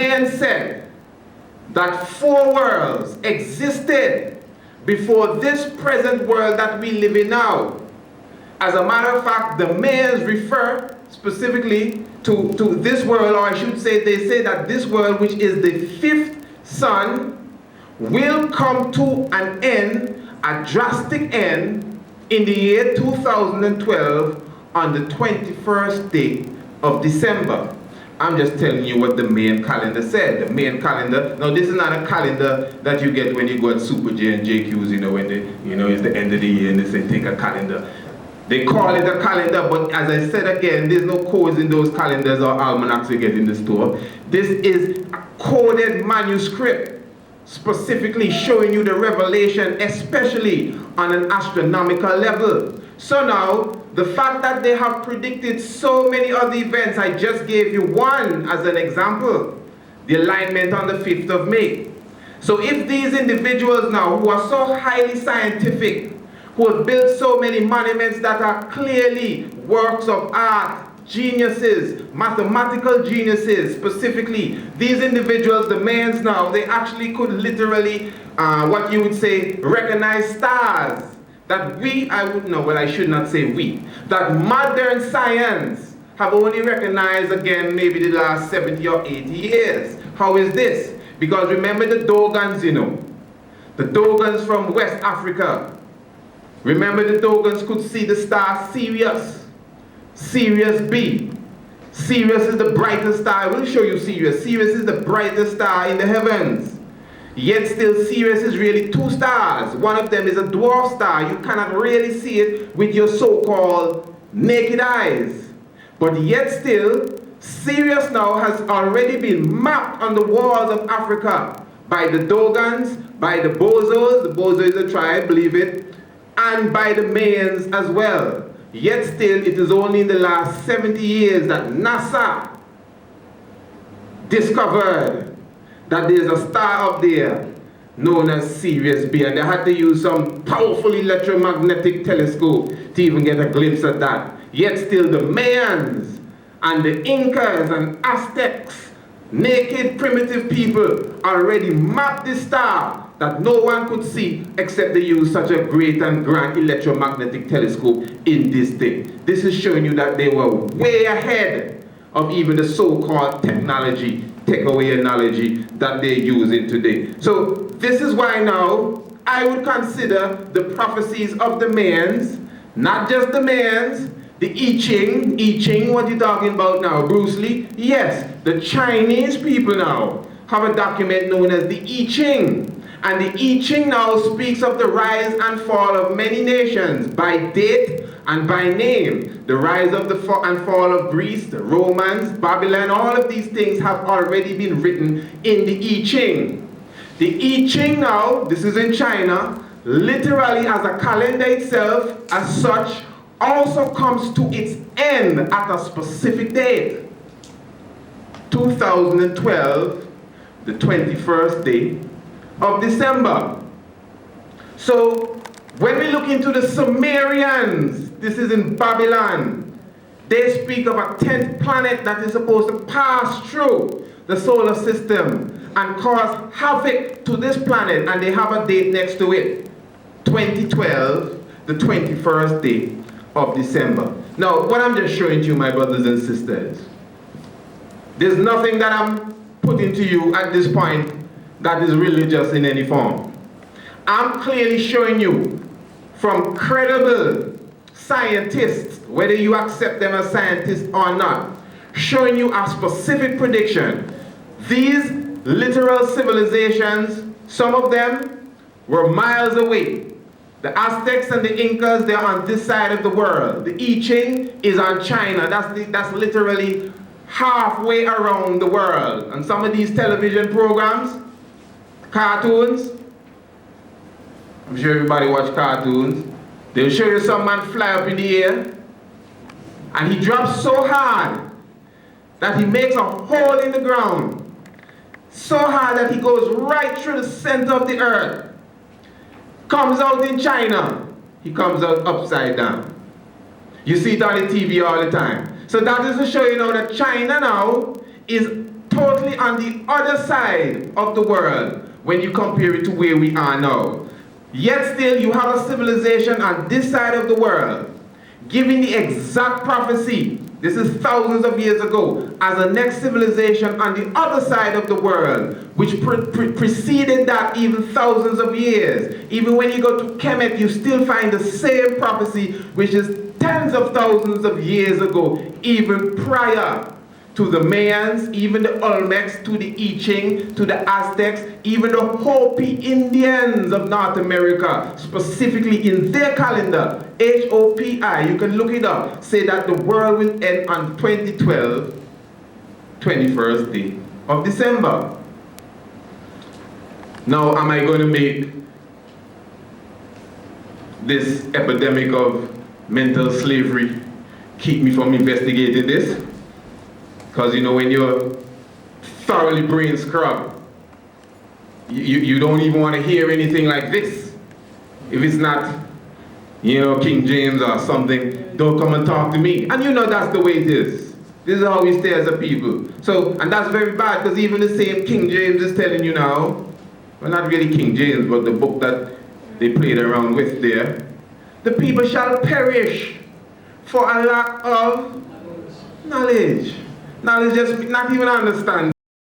Mayan said that 4 worlds existed before this present world that we live in now. As a matter of fact, the Mayans refer specifically to this world, or I should say, they say that this world, which is the 5th sun, will come to an end, a drastic end, in the year 2012 on the 21st day of December. I'm just telling you what the Mayan calendar said. The Mayan calendar, now this is not a calendar that you get when you go at Super J and JQs, when they, it's the end of the year and they say take a calendar. They call it a calendar, but as I said again, there's no codes in those calendars or almanacs you get in the store. This is a coded manuscript, specifically showing you the revelation, especially on an astronomical level. So now, the fact that they have predicted so many other events, I just gave you one as an example, the alignment on the 5th of May. So if these individuals now, who are so highly scientific, who have built so many monuments that are clearly works of art, geniuses, mathematical geniuses specifically, these individuals, the Mayans now, they actually could literally, what you would say, recognize stars that I should not say we, that modern science have only recognized again maybe the last 70 or 80 years. How is this? Because remember the Dogons, the Dogons from West Africa. Remember the Dogons could see the star Sirius, Sirius B. Sirius is the brightest star. I will show you Sirius. Sirius is the brightest star in the heavens. Yet still Sirius is really 2 stars. One of them is a dwarf star. You cannot really see it with your so-called naked eyes. But yet still, Sirius now has already been mapped on the walls of Africa by the Dogons, by the Bozos. The Bozo is a tribe, believe it. And by the Mayans as well. Yet still, it is only in the last 70 years that NASA discovered that there's a star up there known as Sirius B, and they had to use some powerful electromagnetic telescope to even get a glimpse at that. Yet still, the Mayans and the Incas and Aztecs, naked primitive people, already mapped this star that no one could see except they use such a great and grand electromagnetic telescope in this thing. This is showing you that they were way ahead of even the so-called technology, takeaway analogy that they're using today. So this is why now I would consider the prophecies of the Mayans, not just the Mayans, the I-Ching. I-Ching, what you talking about now? Bruce Lee? Yes, the Chinese people now have a document known as the I-Ching. And the I-Ching now speaks of the rise and fall of many nations by date and by name. The rise of the and fall of Greece, the Romans, Babylon, all of these things have already been written in the I-Ching. The I-Ching now, this is in China, literally as a calendar itself, as such, also comes to its end at a specific date. 2012, the 21st day of December. So when we look into the Sumerians, this is in Babylon, they speak of a 10th planet that is supposed to pass through the solar system and cause havoc to this planet, and they have a date next to it, 2012, the 21st day of December. Now, what I'm just showing to you, my brothers and sisters, there's nothing that I'm putting to you at this point that is religious in any form. I'm clearly showing you from credible scientists, whether you accept them as scientists or not, showing you a specific prediction. These literal civilizations, some of them were miles away. The Aztecs and the Incas, they're on this side of the world. The I-Ching is on China. That's literally halfway around the world. And some of these television programs, cartoons, I'm sure everybody watch cartoons. They'll show you some man fly up in the air and he drops so hard that he makes a hole in the ground. So hard that he goes right through the center of the earth. Comes out in China, he comes out upside down. You see it on the TV all the time. So that is to show you now that China now is totally on the other side of the world when you compare it to where we are now. Yet still you have a civilization on this side of the world giving the exact prophecy, this is thousands of years ago, as a next civilization on the other side of the world, which preceded that even thousands of years. Even when you go to Kemet, you still find the same prophecy, which is tens of thousands of years ago, even prior to the Mayans, even the Olmecs, to the I-Ching, to the Aztecs, even the Hopi Indians of North America, specifically in their calendar, H-O-P-I, you can look it up, say that the world will end on 2012, 21st day of December. Now, am I going to make this epidemic of mental slavery keep me from investigating this? Because you know, when you're thoroughly brain scrubbed, you don't even want to hear anything like this. If it's not, you know, King James or something, don't come and talk to me. And you know that's the way it is. This is how we stay as a people. So, and that's very bad, because even the same King James is telling you now, well, not really King James, but the book that they played around with there, the people shall perish for a lack of knowledge. Knowledge, just not even understand.